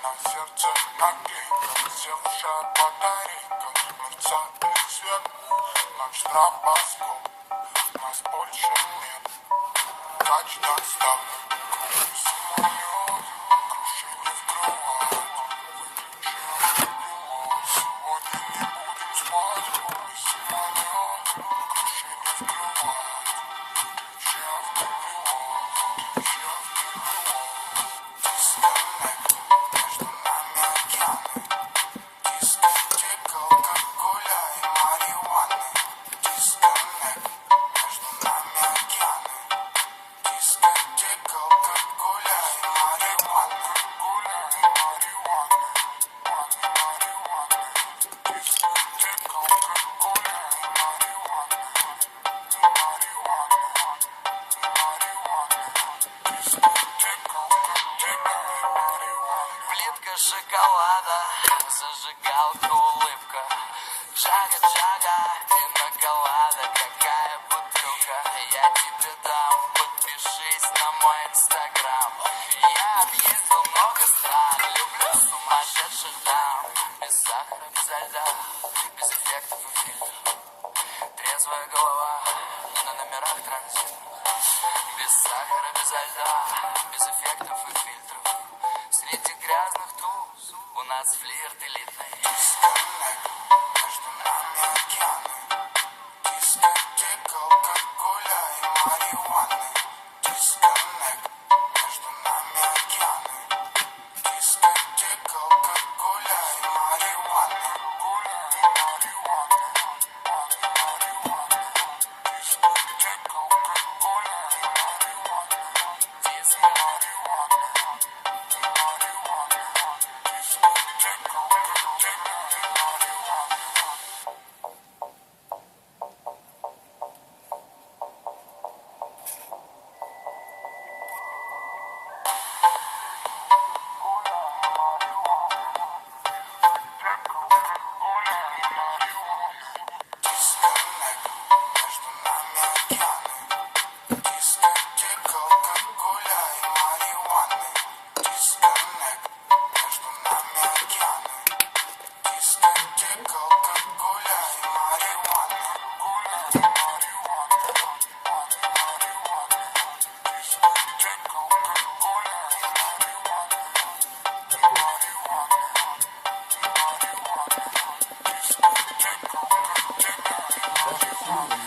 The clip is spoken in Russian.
На сердце наклейка, севшая батарейка, мерцает свет, наш стробоскоп, нас больше нет. Кач доставлен, круг самолет, крушение в кровать, выключи автопилот. Сегодня не будем спать, круг самолет, крушение в кровать, выключи автопилот, выключи автопилот. Дисконнект, между нами океаны, дискотека, алкоголя и марихуаны. Дисконнект, между нами океаны, дискотека, алкоголя и марихуаны. Дискотека, алкоголя и марихуаны. Плитка шоколада, зажигалка, улыбка, джага-джага, пина-колада, какая бутылка. Я тебе дам, подпишись на мой инстаграм. Я объездил много стран, люблю сумасшедших дам. Без сахара, безо льда, без эффектов и фильтров. Трезвая голова на номерах транзитных. Без сахара, безо льда, без эффектов и фильтров. Среди грязных туз у нас флирт элитный. Дисконнект, между нами океаны, дискотека, алкоголя и марихуаны. Дисконнект, между нами океаны, дискотека, алкоголя и марихуаны. Дискотека, алкоголя и марихуаны. Диско. Дисконнект, между нами океаны, дискотека, алкоголя и марихуаны. Дисконнект, между нами океаны, дискотека, алкоголя и марихуаны. Дискотека, алкоголя и марихуаны. Дискотека, алкоголя и марихуаны.